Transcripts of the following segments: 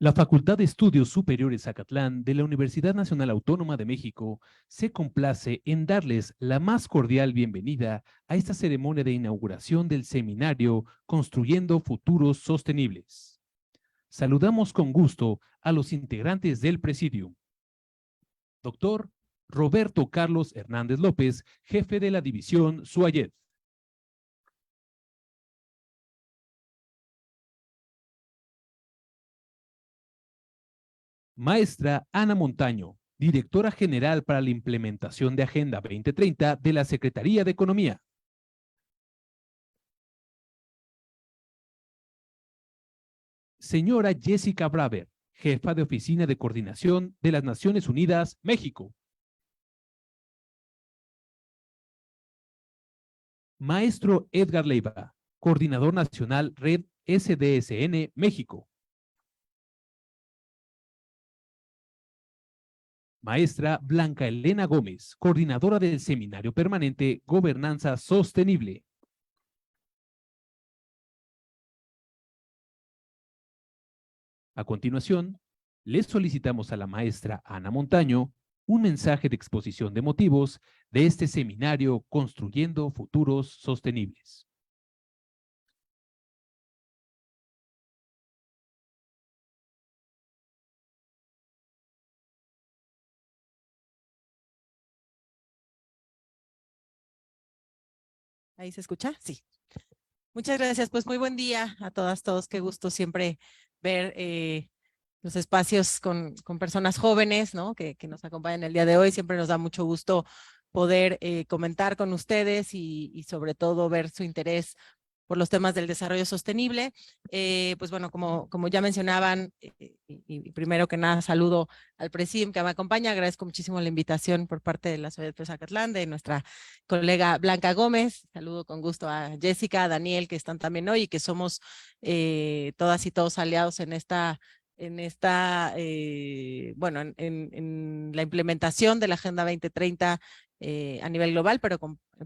La Facultad de Estudios Superiores Zacatlán de la Universidad Nacional Autónoma de México se complace en darles la más cordial bienvenida a esta ceremonia de inauguración del seminario Construyendo Futuros Sostenibles. Saludamos con gusto a los integrantes del Presidium. Doctor Roberto Carlos Hernández López, jefe de la División SUAYED. Maestra Ana Montaño, Directora General para la Implementación de Agenda 2030 de la Secretaría de Economía. Señora Jessica Braver, Jefa de Oficina de Coordinación de las Naciones Unidas, México. Maestro Edgar Leiva, Coordinador Nacional Red SDSN, México. Maestra Blanca Elena Gómez, Coordinadora del Seminario Permanente Gobernanza Sostenible. A continuación, les solicitamos a la maestra Ana Montaño un mensaje de exposición de motivos de este seminario Construyendo Futuros Sostenibles. ¿Ahí se escucha? Sí. Muchas gracias. Pues muy buen día a todas, todos. Qué gusto siempre ver los espacios con personas jóvenes, ¿no? Que nos acompañan el día de hoy. Siempre nos da mucho gusto poder comentar con ustedes y sobre todo ver su interés por los temas del desarrollo sostenible. Pues bueno, como ya mencionaban, y primero que nada saludo al presidium que me acompaña, agradezco muchísimo la invitación por parte de la SUAYED Zacatlán, de nuestra colega Blanca Gómez, saludo con gusto a Jessica, a Daniel, que están también hoy y que somos todas y todos aliados en bueno, en la implementación de la Agenda 2030 a nivel global, pero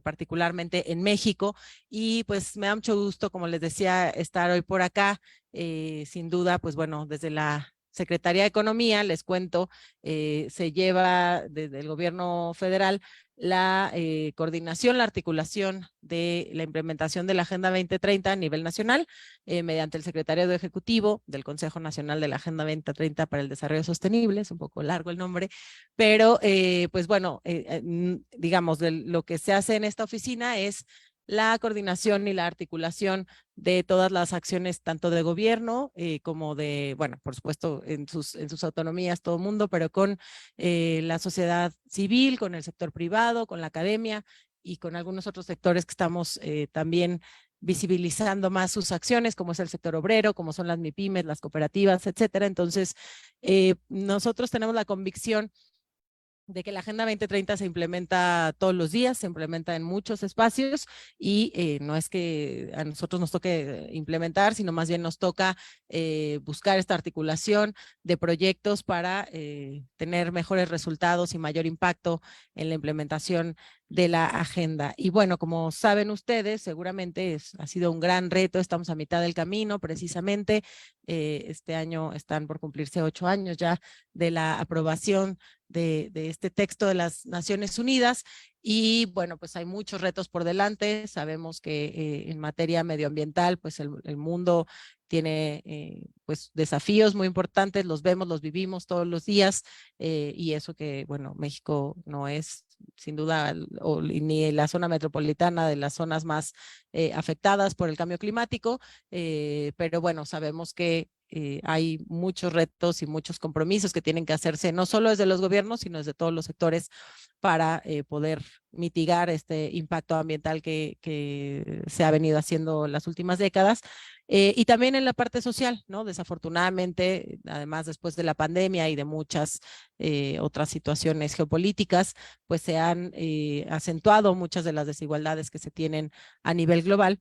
particularmente en México. Y pues me da mucho gusto, como les decía, estar hoy por acá. Sin duda, pues bueno, desde la Secretaría de Economía, les cuento, se lleva desde el gobierno federal la coordinación, la articulación de la implementación de la Agenda 2030 a nivel nacional, mediante el Secretariado Ejecutivo del Consejo Nacional de la Agenda 2030 para el Desarrollo Sostenible. Es un poco largo el nombre, pero pues bueno, digamos, lo que se hace en esta oficina es la coordinación y la articulación de todas las acciones, tanto de gobierno como de, bueno, por supuesto, en sus autonomías todo el mundo, pero con la sociedad civil, con el sector privado, con la academia y con algunos otros sectores que estamos también visibilizando más sus acciones, como es el sector obrero, como son las MIPYMES, las cooperativas, etcétera. Entonces, nosotros tenemos la convicción de que la Agenda 2030 se implementa todos los días, se implementa en muchos espacios y no es que a nosotros nos toque implementar, sino más bien nos toca buscar esta articulación de proyectos para tener mejores resultados y mayor impacto en la implementación de la agenda. Y bueno, como saben ustedes, seguramente ha sido un gran reto, estamos a mitad del camino precisamente. Este año están por cumplirse 8 años ya de la aprobación de este texto de las Naciones Unidas y bueno, pues hay muchos retos por delante. Sabemos que en materia medioambiental, pues el mundo tiene pues desafíos muy importantes, los vemos, los vivimos todos los días y eso que, bueno, México no es sin duda ni la zona metropolitana de las zonas más afectadas por el cambio climático, pero bueno, sabemos que hay muchos retos y muchos compromisos que tienen que hacerse, no solo desde los gobiernos, sino desde todos los sectores para poder mitigar este impacto ambiental que se ha venido haciendo en las últimas décadas. Y también en la parte social, ¿no? Desafortunadamente, además después de la pandemia y de muchas otras situaciones geopolíticas, pues se han acentuado muchas de las desigualdades que se tienen a nivel global.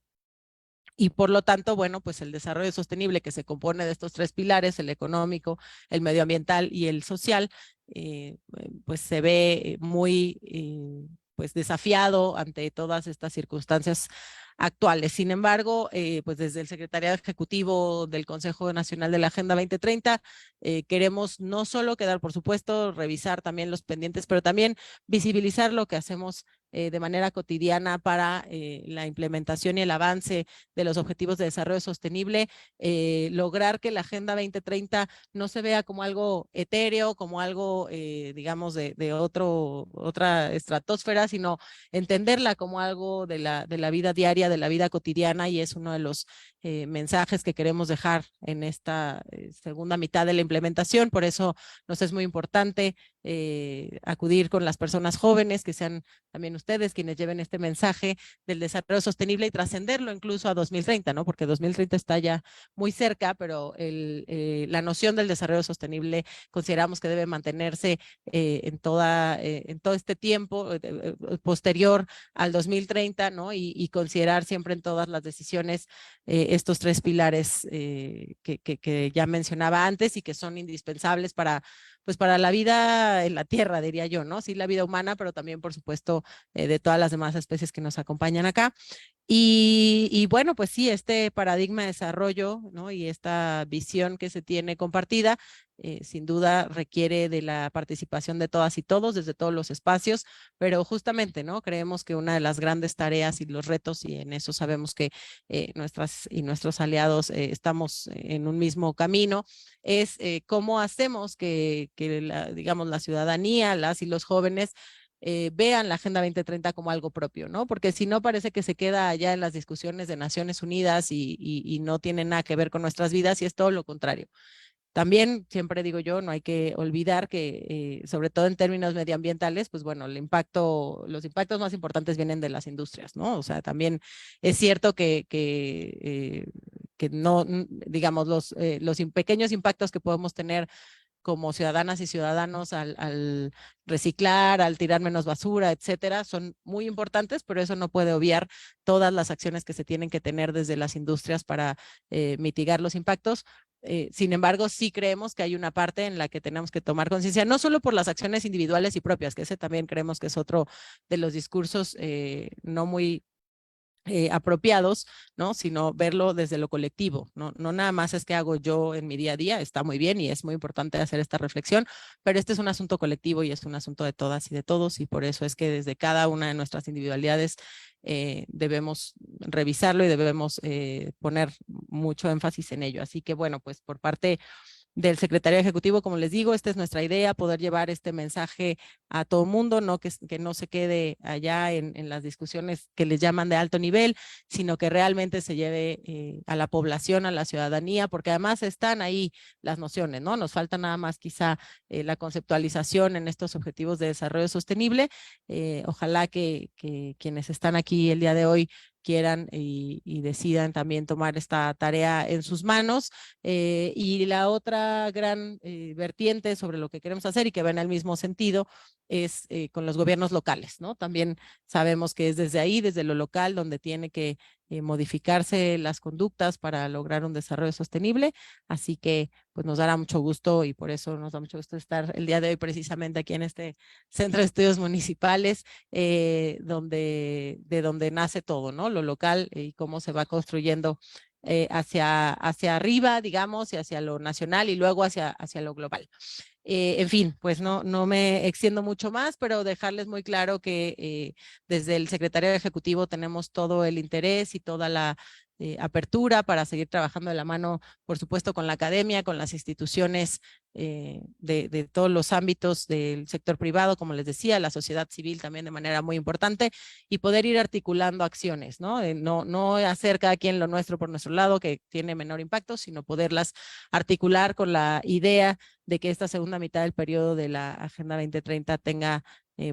Y por lo tanto, bueno, pues el desarrollo sostenible que se compone de estos 3 pilares, el económico, el medioambiental y el social, pues se ve muy pues desafiado ante todas estas circunstancias actuales. Sin embargo, pues desde el Secretariado Ejecutivo del Consejo Nacional de la Agenda 2030, queremos no solo quedar, por supuesto, revisar también los pendientes, pero también visibilizar lo que hacemos de manera cotidiana para la implementación y el avance de los objetivos de desarrollo sostenible, lograr que la Agenda 2030 no se vea como algo etéreo, como algo, digamos, de otra estratosfera, sino entenderla como algo de la vida diaria, de la vida cotidiana, y es uno de los mensajes que queremos dejar en esta segunda mitad de la implementación. Por eso nos es muy importante acudir con las personas jóvenes, que sean también ustedes quienes lleven este mensaje del desarrollo sostenible y trascenderlo incluso a 2030, ¿no? Porque 2030 está ya muy cerca, pero la noción del desarrollo sostenible consideramos que debe mantenerse en todo este tiempo posterior al 2030, ¿no? Y considerar siempre en todas las decisiones estos tres pilares que ya mencionaba antes y que son indispensables pues para la vida en la Tierra, diría yo, ¿no? Sí, la vida humana, pero también, por supuesto, de todas las demás especies que nos acompañan acá. Y bueno, pues sí, este paradigma de desarrollo, ¿no? Y esta visión que se tiene compartida, sin duda requiere de la participación de todas y todos desde todos los espacios, pero justamente, ¿no? Creemos que una de las grandes tareas y los retos, y en eso sabemos que nuestras y nuestros aliados estamos en un mismo camino, es cómo hacemos que digamos, la ciudadanía, las y los jóvenes vean la Agenda 2030 como algo propio, ¿no? Porque si no, parece que se queda allá en las discusiones de Naciones Unidas y no tiene nada que ver con nuestras vidas, y es todo lo contrario. También, siempre digo yo, no hay que olvidar que, sobre todo en términos medioambientales, pues bueno, los impactos más importantes vienen de las industrias, ¿no? O sea, también es cierto que no, digamos, los pequeños impactos que podemos tener como ciudadanas y ciudadanos al reciclar, al tirar menos basura, etcétera, son muy importantes, pero eso no puede obviar todas las acciones que se tienen que tener desde las industrias para mitigar los impactos. Sin embargo, sí creemos que hay una parte en la que tenemos que tomar conciencia, no solo por las acciones individuales y propias, que ese también creemos que es otro de los discursos no muy apropiados, ¿no? Sino verlo desde lo colectivo, ¿no? No nada más es que hago yo en mi día a día, está muy bien y es muy importante hacer esta reflexión, pero este es un asunto colectivo y es un asunto de todas y de todos, y por eso es que desde cada una de nuestras individualidades debemos revisarlo y debemos poner mucho énfasis en ello. Así que bueno, pues por parte del secretario ejecutivo, como les digo, esta es nuestra idea, poder llevar este mensaje a todo el mundo, no que no se quede allá en las discusiones que les llaman de alto nivel, sino que realmente se lleve a la población, a la ciudadanía, porque además están ahí las nociones, ¿no? Nos falta nada más quizá la conceptualización en estos objetivos de desarrollo sostenible. Ojalá que quienes están aquí el día de hoy quieran y decidan también tomar esta tarea en sus manos. Y la otra gran vertiente sobre lo que queremos hacer y que va en el mismo sentido es con los gobiernos locales, ¿no? También sabemos que es desde ahí, desde lo local, donde tiene que modificarse las conductas para lograr un desarrollo sostenible. Así que pues nos dará mucho gusto, y por eso nos da mucho gusto estar el día de hoy precisamente aquí en este Centro de Estudios Municipales, de donde nace todo, ¿no? Lo local y cómo se va construyendo hacia arriba, digamos, y hacia lo nacional y luego hacia lo global. En fin, pues no me extiendo mucho más, pero dejarles muy claro que desde el Secretario Ejecutivo tenemos todo el interés y toda la apertura para seguir trabajando de la mano, por supuesto, con la academia, con las instituciones de todos los ámbitos del sector privado, como les decía, la sociedad civil también de manera muy importante, y poder ir articulando acciones, ¿no? No hacer cada quien lo nuestro por nuestro lado, que tiene menor impacto, sino poderlas articular con la idea de que esta segunda mitad del periodo de la Agenda 2030 tenga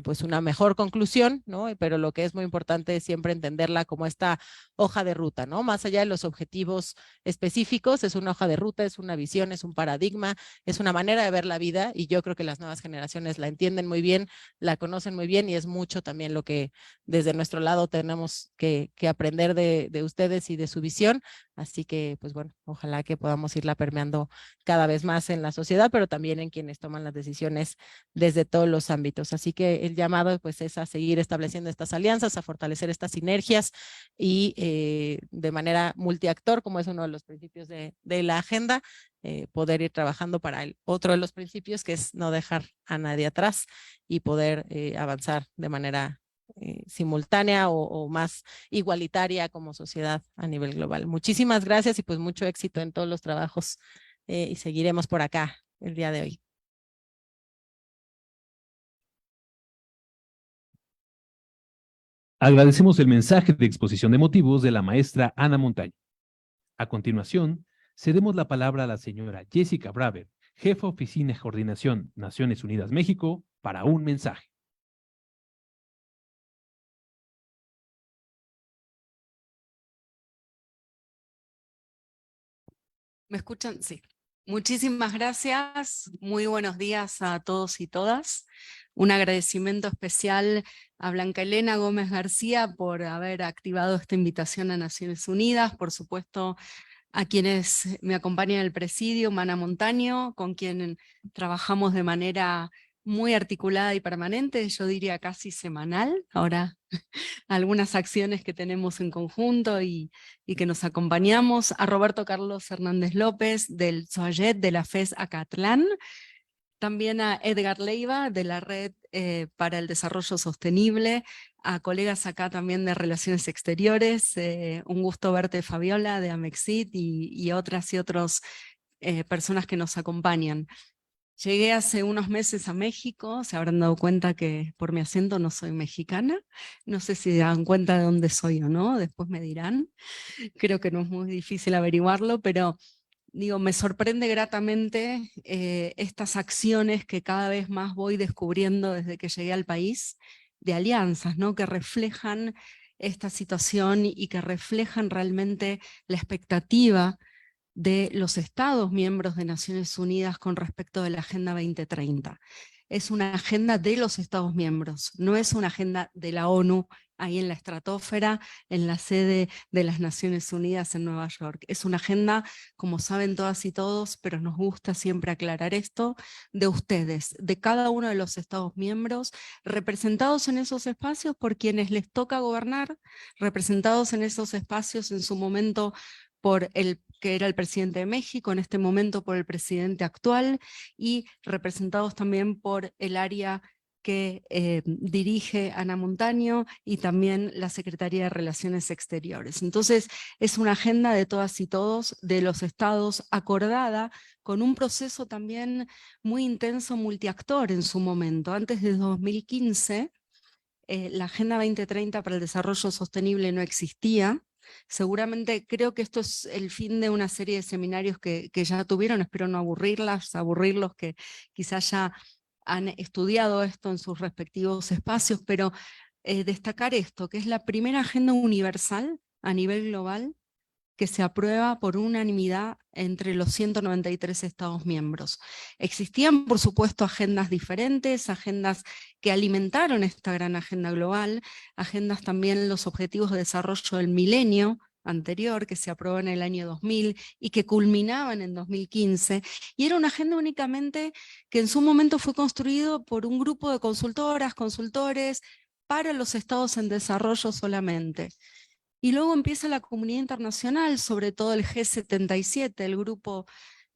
pues una mejor conclusión, ¿no? Pero lo que es muy importante es siempre entenderla como esta hoja de ruta, ¿no? Más allá de los objetivos específicos, es una hoja de ruta, es una visión, es un paradigma, es una manera de ver la vida, y yo creo que las nuevas generaciones la entienden muy bien, la conocen muy bien, y es mucho también lo que desde nuestro lado tenemos que aprender de ustedes y de su visión. Así que, pues bueno, ojalá que podamos irla permeando cada vez más en la sociedad, pero también en quienes toman las decisiones desde todos los ámbitos. Así que el llamado pues es a seguir estableciendo estas alianzas, a fortalecer estas sinergias y de manera multiactor, como es uno de los principios de la agenda, poder ir trabajando para el otro de los principios, que es no dejar a nadie atrás y poder avanzar de manera simultánea o más igualitaria como sociedad a nivel global. Muchísimas gracias y pues mucho éxito en todos los trabajos y seguiremos por acá el día de hoy. Agradecemos el mensaje de exposición de motivos de la maestra Ana Montaño. A continuación, cedemos la palabra a la señora Jessica Braver, jefa Oficina de Coordinación Naciones Unidas México, para un mensaje. ¿Me escuchan? Sí. Muchísimas gracias. Muy buenos días a todos y todas. Un agradecimiento especial a Blanca Elena Gómez García por haber activado esta invitación a Naciones Unidas. Por supuesto, a quienes me acompañan en el presidio, Mana Montaño, con quien trabajamos de manera muy articulada y permanente, yo diría casi semanal. Ahora algunas acciones que tenemos en conjunto y que nos acompañamos, a Roberto Carlos Hernández López del SOAYET de la FES Acatlán, también a Edgar Leiva de la Red para el Desarrollo Sostenible, a colegas acá también de Relaciones Exteriores, un gusto verte Fabiola de Amexit y otras y otros personas que nos acompañan. Llegué hace unos meses a México, se habrán dado cuenta que por mi acento no soy mexicana, no sé si dan cuenta de dónde soy o no, después me dirán, creo que no es muy difícil averiguarlo, pero digo, me sorprende gratamente estas acciones que cada vez más voy descubriendo desde que llegué al país, de alianzas, ¿no? Que reflejan esta situación y que reflejan realmente la expectativa de los Estados miembros de Naciones Unidas con respecto de la Agenda 2030. Es una agenda de los Estados miembros, no es una agenda de la ONU ahí en la estratosfera, en la sede de las Naciones Unidas en Nueva York. Es una agenda, como saben todas y todos, pero nos gusta siempre aclarar esto, de ustedes, de cada uno de los Estados miembros, representados en esos espacios por quienes les toca gobernar, representados en esos espacios en su momento por el que era el presidente de México, en este momento por el presidente actual, y representados también por el área que dirige Ana Montaño y también la Secretaría de Relaciones Exteriores. Entonces es una agenda de todas y todos, de los estados, acordada con un proceso también muy intenso multiactor en su momento. Antes de 2015, la Agenda 2030 para el Desarrollo Sostenible no existía. Seguramente creo que esto es el fin de una serie de seminarios que ya tuvieron, espero no aburrirlos que quizás ya han estudiado esto en sus respectivos espacios, pero destacar esto, que es la primera agenda universal a nivel global que se aprueba por unanimidad entre los 193 Estados miembros. Existían, por supuesto, agendas diferentes, agendas que alimentaron esta gran agenda global, agendas también los Objetivos de Desarrollo del Milenio anterior, que se aprobó en el año 2000 y que culminaban en 2015, y era una agenda únicamente que en su momento fue construido por un grupo de consultoras, consultores, para los estados en desarrollo solamente. Y luego empieza la comunidad internacional, sobre todo el G77, el grupo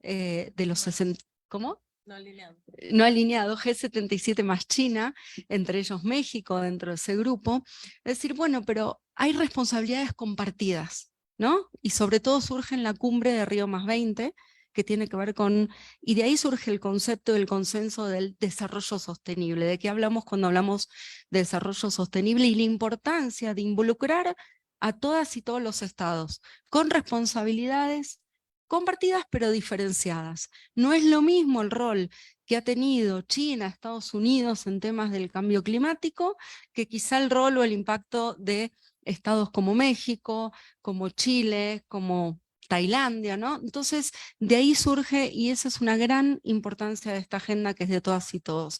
de los 60... ¿Cómo? No alineado. No alineado, G77 más China, entre ellos México dentro de ese grupo. Es decir, bueno, pero hay responsabilidades compartidas, ¿no? Y sobre todo surge en la cumbre de Río +20, que tiene que ver con, y de ahí surge el concepto del consenso del desarrollo sostenible. ¿De qué hablamos cuando hablamos de desarrollo sostenible? Y la importancia de involucrar a todas y todos los estados, con responsabilidades compartidas pero diferenciadas. No es lo mismo el rol que ha tenido China, Estados Unidos en temas del cambio climático, que quizá el rol o el impacto de estados como México, como Chile, como Tailandia, ¿no? Entonces, de ahí surge, y esa es una gran importancia de esta agenda que es de todas y todos.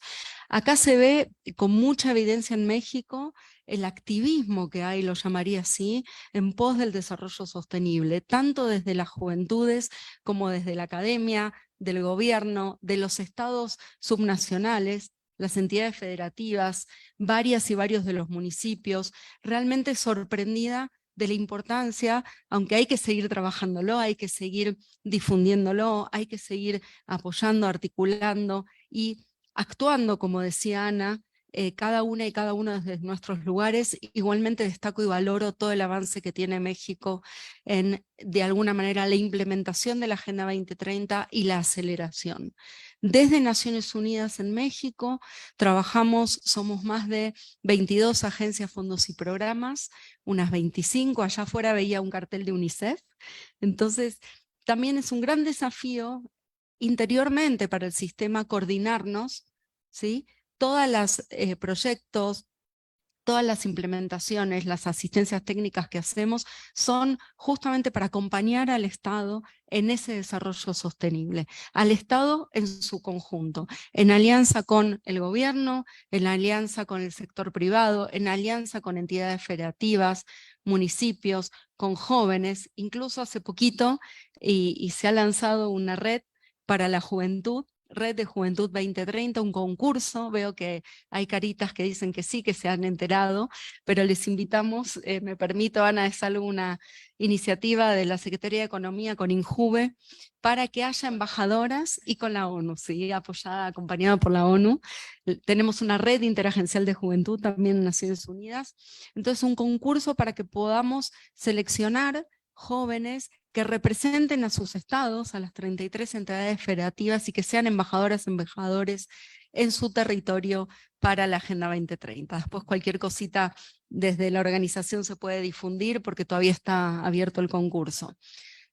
Acá se ve con mucha evidencia en México el activismo que hay, lo llamaría así, en pos del desarrollo sostenible, tanto desde las juventudes como desde la academia, del gobierno, de los estados subnacionales, las entidades federativas, varias y varios de los municipios, realmente sorprendida de la importancia, aunque hay que seguir trabajándolo, hay que seguir difundiéndolo, hay que seguir apoyando, articulando y actuando, como decía Ana, cada una y cada uno desde nuestros lugares. Igualmente destaco y valoro todo el avance que tiene México en, de alguna manera, la implementación de la Agenda 2030 y la aceleración. Desde Naciones Unidas en México trabajamos, somos más de 22 agencias, fondos y programas, unas 25, allá afuera veía un cartel de UNICEF, entonces también es un gran desafío interiormente para el sistema coordinarnos, ¿sí? Todos los proyectos, todas las implementaciones, las asistencias técnicas que hacemos son justamente para acompañar al Estado en ese desarrollo sostenible, al Estado en su conjunto, en alianza con el gobierno, en alianza con el sector privado, en alianza con entidades federativas, municipios, con jóvenes, incluso hace poquito, y se ha lanzado una red para la juventud, Red de Juventud 2030, un concurso. Veo que hay caritas que dicen que sí, que se han enterado, pero les invitamos, me permito, Ana, es algo una iniciativa de la Secretaría de Economía con INJUVE, para que haya embajadoras y con la ONU, ¿sí? Apoyada, acompañada por la ONU. Tenemos una red interagencial de juventud también en Naciones Unidas. Entonces, un concurso para que podamos seleccionar jóvenes que representen a sus estados, a las 33 entidades federativas, y que sean embajadoras, embajadores en su territorio para la Agenda 2030. Después cualquier cosita desde la organización se puede difundir porque todavía está abierto el concurso.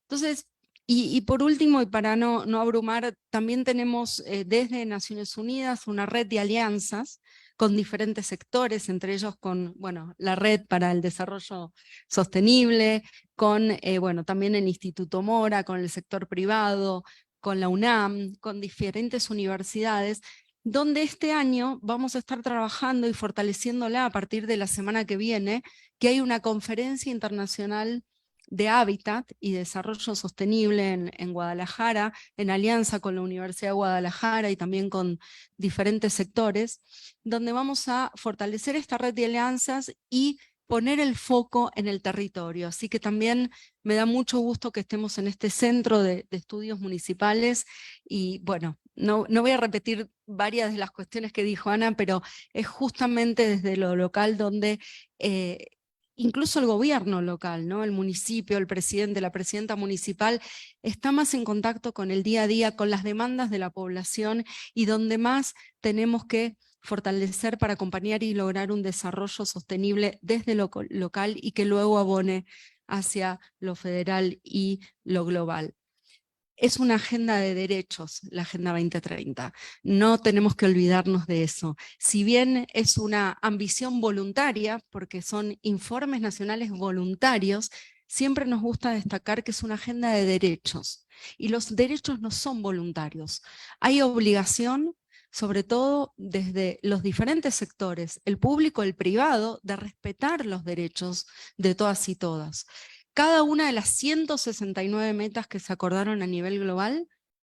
Entonces, y por último, y para no abrumar, también tenemos desde Naciones Unidas una red de alianzas con diferentes sectores, entre ellos con, bueno, la Red para el Desarrollo Sostenible, con, bueno, también el Instituto Mora, con el sector privado, con la UNAM, con diferentes universidades, donde este año vamos a estar trabajando y fortaleciéndola a partir de la semana que viene, que hay una conferencia internacional de hábitat y desarrollo sostenible en Guadalajara, en alianza con la Universidad de Guadalajara y también con diferentes sectores, donde vamos a fortalecer esta red de alianzas y poner el foco en el territorio. Así que también me da mucho gusto que estemos en este centro de estudios municipales, y bueno, no voy a repetir varias de las cuestiones que dijo Ana, pero es justamente desde lo local donde incluso el gobierno local, ¿no? El municipio, el presidente, la presidenta municipal, está más en contacto con el día a día, con las demandas de la población, y donde más tenemos que fortalecer para acompañar y lograr un desarrollo sostenible desde lo local y que luego abone hacia lo federal y lo global. Es una agenda de derechos, la Agenda 2030. No tenemos que olvidarnos de eso. Si bien es una ambición voluntaria, porque son informes nacionales voluntarios, siempre nos gusta destacar que es una agenda de derechos. Y los derechos no son voluntarios. Hay obligación, sobre todo desde los diferentes sectores, el público, el privado, de respetar los derechos de todas y todas. Cada una de las 169 metas que se acordaron a nivel global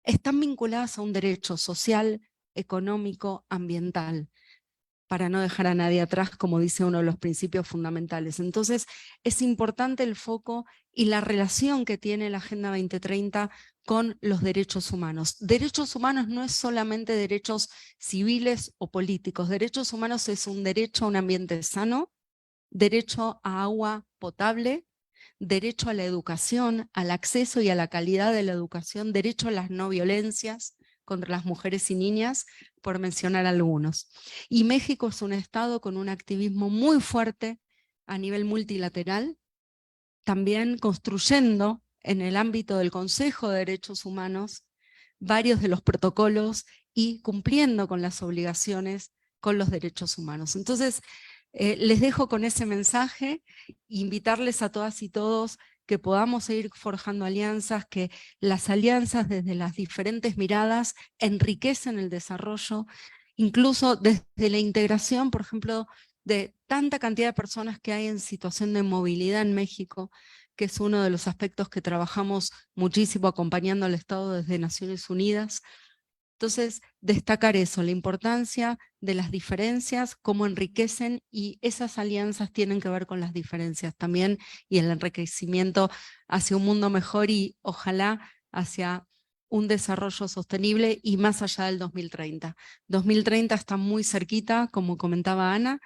están vinculadas a un derecho social, económico, ambiental, para no dejar a nadie atrás, como dice uno de los principios fundamentales. Entonces, es importante el foco y la relación que tiene la Agenda 2030 con los derechos humanos. Derechos humanos no es solamente derechos civiles o políticos. Derechos humanos es un derecho a un ambiente sano, derecho a agua potable, derecho a la educación, al acceso y a la calidad de la educación, derecho a las no violencias contra las mujeres y niñas, por mencionar algunos. Y México es un estado con un activismo muy fuerte a nivel multilateral, también construyendo en el ámbito del Consejo de Derechos Humanos varios de los protocolos y cumpliendo con las obligaciones con los derechos humanos. Entonces, les dejo con ese mensaje, invitarles a todas y todos que podamos seguir forjando alianzas, que las alianzas desde las diferentes miradas enriquecen el desarrollo, incluso desde la integración, por ejemplo, de tanta cantidad de personas que hay en situación de movilidad en México, que es uno de los aspectos que trabajamos muchísimo acompañando al Estado desde Naciones Unidas. Entonces, destacar eso, la importancia de las diferencias, cómo enriquecen, y esas alianzas tienen que ver con las diferencias también, y el enriquecimiento hacia un mundo mejor y ojalá hacia un desarrollo sostenible y más allá del 2030. 2030 está muy cerquita, como comentaba Ana.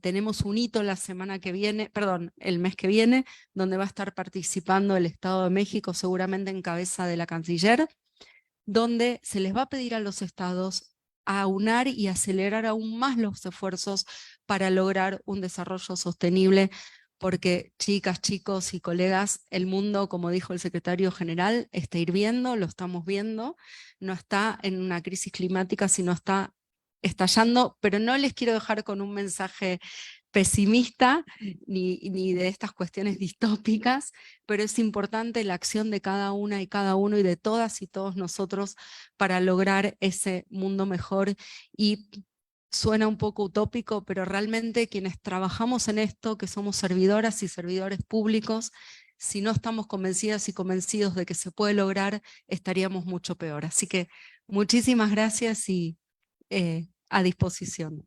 Tenemos un hito la semana que viene, perdón, el mes que viene, donde va a estar participando el Estado de México, seguramente en cabeza de la canciller, donde se les va a pedir a los estados a aunar y acelerar aún más los esfuerzos para lograr un desarrollo sostenible, porque chicas, chicos y colegas, el mundo, como dijo el secretario general, está hirviendo, lo estamos viendo, no está en una crisis climática, sino está estallando, pero no les quiero dejar con un mensaje pesimista ni de estas cuestiones distópicas, pero es importante la acción de cada una y cada uno y de todas y todos nosotros para lograr ese mundo mejor. Y suena un poco utópico, pero realmente quienes trabajamos en esto, que somos servidoras y servidores públicos, si no estamos convencidas y convencidos de que se puede lograr, estaríamos mucho peor. Así que muchísimas gracias y a disposición.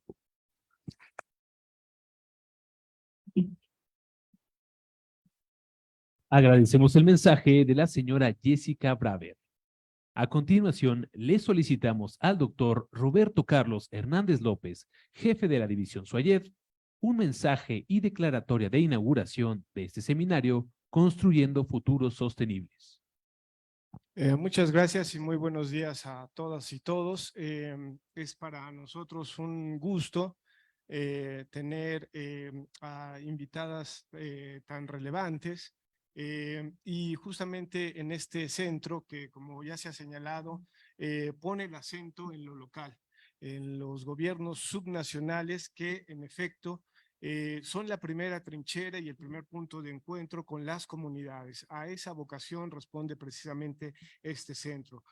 Agradecemos el mensaje de la señora Jessica Braver. A continuación, le solicitamos al doctor Roberto Carlos Hernández López, jefe de la División SUAYEF, un mensaje y declaratoria de inauguración de este seminario Construyendo Futuros Sostenibles. Muchas gracias y muy buenos días a todas y todos. Es para nosotros un gusto tener a invitadas tan relevantes y justamente en este centro que, como ya se ha señalado, pone el acento en lo local, en los gobiernos subnacionales que en efecto son la primera trinchera y el primer punto de encuentro con las comunidades. A esa vocación responde precisamente este centro.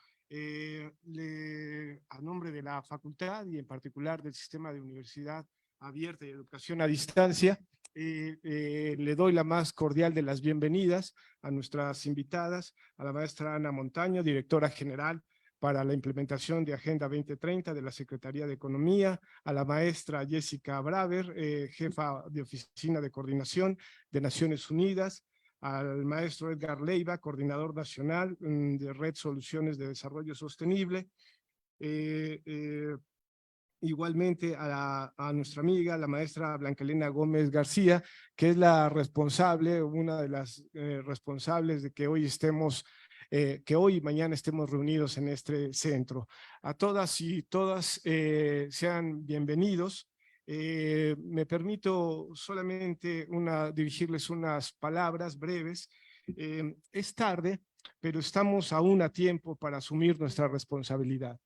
A nombre de la facultad y en particular del sistema de universidad abierta y educación a distancia, le doy la más cordial de las bienvenidas a nuestras invitadas, a la maestra Ana Montaño, directora general para la implementación de Agenda 2030 de la Secretaría de Economía, a la maestra Jessica Braver, jefa de Oficina de Coordinación de Naciones Unidas, al maestro Edgar Leiva, coordinador nacional de Red Soluciones de Desarrollo Sostenible, igualmente a nuestra amiga, la maestra Blanca Elena Gómez García, que es la responsable, una de las responsables de que hoy estemos que hoy y mañana estemos reunidos en este centro. A todas y todas sean bienvenidos. Me permito solamente dirigirles unas palabras breves. Es tarde, pero estamos aún a tiempo para asumir nuestra responsabilidad.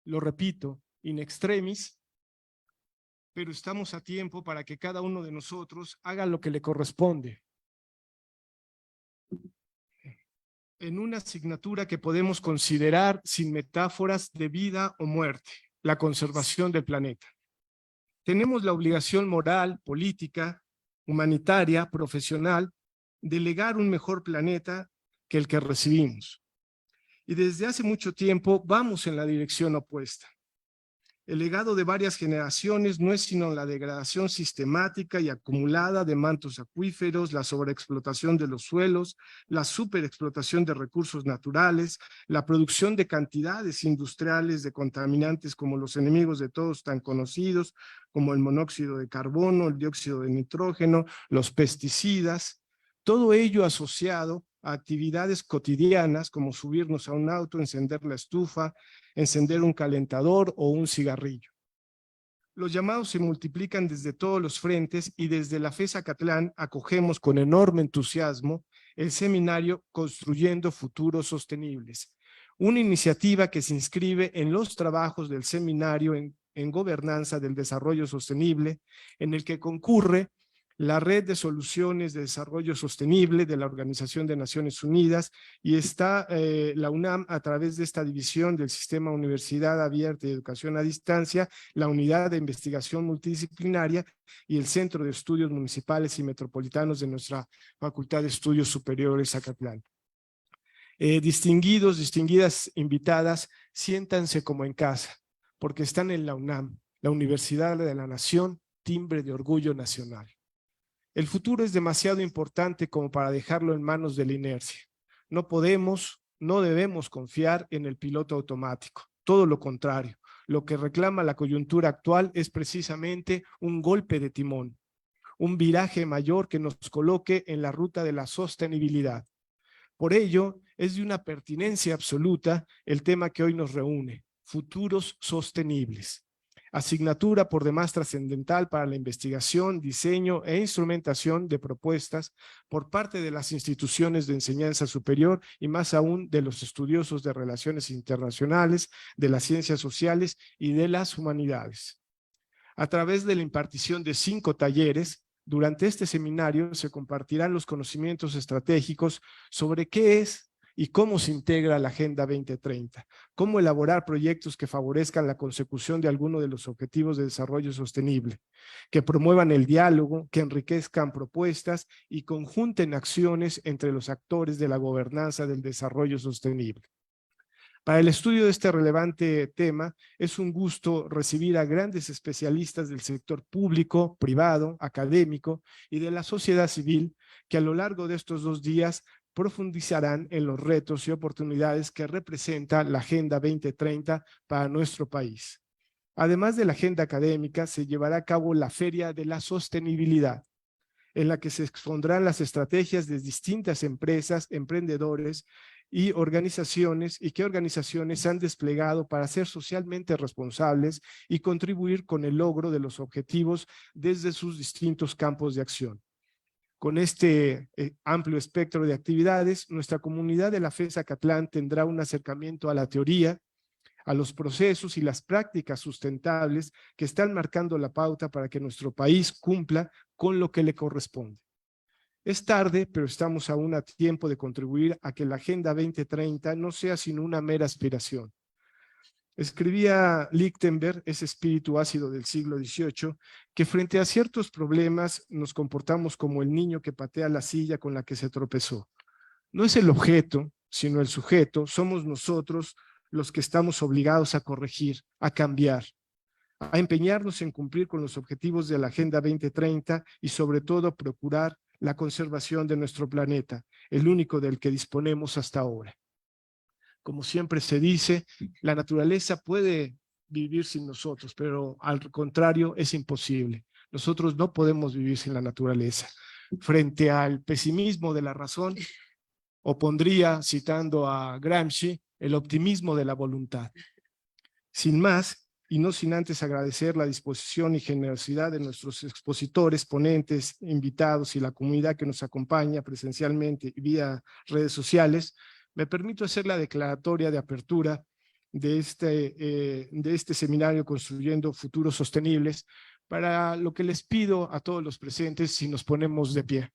Lo repito, in extremis, pero estamos a tiempo para que cada uno de nosotros haga lo que le corresponde. En una asignatura que podemos considerar sin metáforas de vida o muerte, la conservación del planeta. Tenemos la obligación moral, política, humanitaria, profesional, de legar un mejor planeta que el que recibimos. Y desde hace mucho tiempo vamos en la dirección opuesta. El legado de varias generaciones no es sino la degradación sistemática y acumulada de mantos acuíferos, la sobreexplotación de los suelos, la superexplotación de recursos naturales, la producción de cantidades industriales de contaminantes como los enemigos de todos tan conocidos, como el monóxido de carbono, el dióxido de nitrógeno, los pesticidas, todo ello asociado a actividades cotidianas como subirnos a un auto, encender la estufa, encender un calentador o un cigarrillo. Los llamados se multiplican desde todos los frentes y desde la FES Acatlán acogemos con enorme entusiasmo el seminario Construyendo Futuros Sostenibles, una iniciativa que se inscribe en los trabajos del seminario en gobernanza del desarrollo sostenible, en el que concurre la Red de Soluciones de Desarrollo Sostenible de la Organización de Naciones Unidas, y está la UNAM a través de esta división del Sistema Universidad Abierta y Educación a Distancia, la Unidad de Investigación Multidisciplinaria y el Centro de Estudios Municipales y Metropolitanos de nuestra Facultad de Estudios Superiores Zacatlán. Distinguidos, distinguidas invitadas, siéntanse como en casa, porque están en la UNAM, la Universidad de la Nación, timbre de orgullo nacional. El futuro es demasiado importante como para dejarlo en manos de la inercia. No podemos, no debemos confiar en el piloto automático. Todo lo contrario, lo que reclama la coyuntura actual es precisamente un golpe de timón, un viraje mayor que nos coloque en la ruta de la sostenibilidad. Por ello, es de una pertinencia absoluta el tema que hoy nos reúne, futuros sostenibles. Asignatura por demás trascendental para la investigación, diseño e instrumentación de propuestas por parte de las instituciones de enseñanza superior y más aún de los estudiosos de relaciones internacionales, de las ciencias sociales y de las humanidades. A través de la impartición de 5 talleres, durante este seminario se compartirán los conocimientos estratégicos sobre qué es y cómo se integra la Agenda 2030, cómo elaborar proyectos que favorezcan la consecución de alguno de los objetivos de desarrollo sostenible, que promuevan el diálogo, que enriquezcan propuestas y conjunten acciones entre los actores de la gobernanza del desarrollo sostenible. Para el estudio de este relevante tema, es un gusto recibir a grandes especialistas del sector público, privado, académico y de la sociedad civil que a lo largo de estos 2 días profundizarán en los retos y oportunidades que representa la Agenda 2030 para nuestro país. Además de la agenda académica, se llevará a cabo la Feria de la Sostenibilidad, en la que se expondrán las estrategias de distintas empresas, emprendedores y organizaciones, y qué organizaciones han desplegado para ser socialmente responsables y contribuir con el logro de los objetivos desde sus distintos campos de acción. Con este amplio espectro de actividades, nuestra comunidad de la FES Zacatlán tendrá un acercamiento a la teoría, a los procesos y las prácticas sustentables que están marcando la pauta para que nuestro país cumpla con lo que le corresponde. Es tarde, pero estamos aún a tiempo de contribuir a que la Agenda 2030 no sea sino una mera aspiración. Escribía Lichtenberg, ese espíritu ácido del siglo XVIII, que frente a ciertos problemas nos comportamos como el niño que patea la silla con la que se tropezó. No es el objeto, sino el sujeto, somos nosotros los que estamos obligados a corregir, a cambiar, a empeñarnos en cumplir con los objetivos de la Agenda 2030 y sobre todo procurar la conservación de nuestro planeta, el único del que disponemos hasta ahora. Como siempre se dice, la naturaleza puede vivir sin nosotros, pero al contrario es imposible. Nosotros no podemos vivir sin la naturaleza. Frente al pesimismo de la razón, opondría, citando a Gramsci, el optimismo de la voluntad. Sin más, y no sin antes agradecer la disposición y generosidad de nuestros expositores, ponentes, invitados y la comunidad que nos acompaña presencialmente y vía redes sociales, me permito hacer la declaratoria de apertura de este seminario Construyendo Futuros Sostenibles, para lo que les pido a todos los presentes si nos ponemos de pie.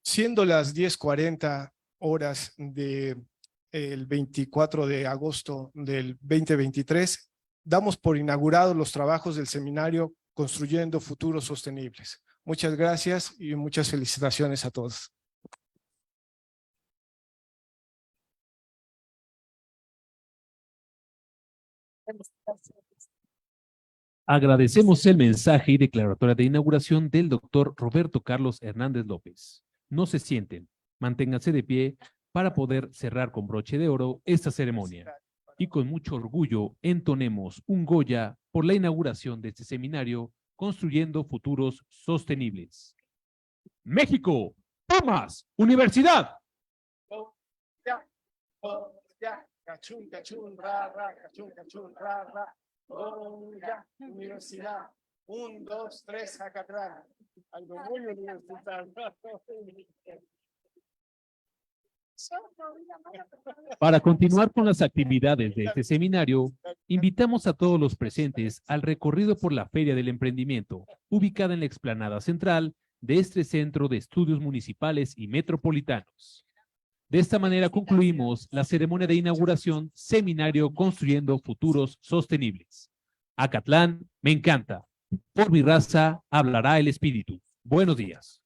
Siendo las 10:40 horas del 24 de agosto del 2023, damos por inaugurados los trabajos del seminario Construyendo Futuros Sostenibles. Muchas gracias y muchas felicitaciones a todos. Agradecemos el mensaje y declaratoria de inauguración del doctor Roberto Carlos Hernández López. No se sienten, manténganse de pie para poder cerrar con broche de oro esta ceremonia. Y con mucho orgullo entonemos un Goya por la inauguración de este seminario Construyendo Futuros Sostenibles. México, Pumas, Universidad. Cachún, cachún, ra, ra, cachún, cachún, ra, ra. Universidad. 1, 2, 3, Zacatlán. Algo muy universitario. Para continuar con las actividades de este seminario, invitamos a todos los presentes al recorrido por la Feria del Emprendimiento, ubicada en la explanada central de este Centro de Estudios Municipales y Metropolitanos. De esta manera concluimos la ceremonia de inauguración Seminario Construyendo Futuros Sostenibles. Acatlán, me encanta. Por mi raza hablará el espíritu. Buenos días.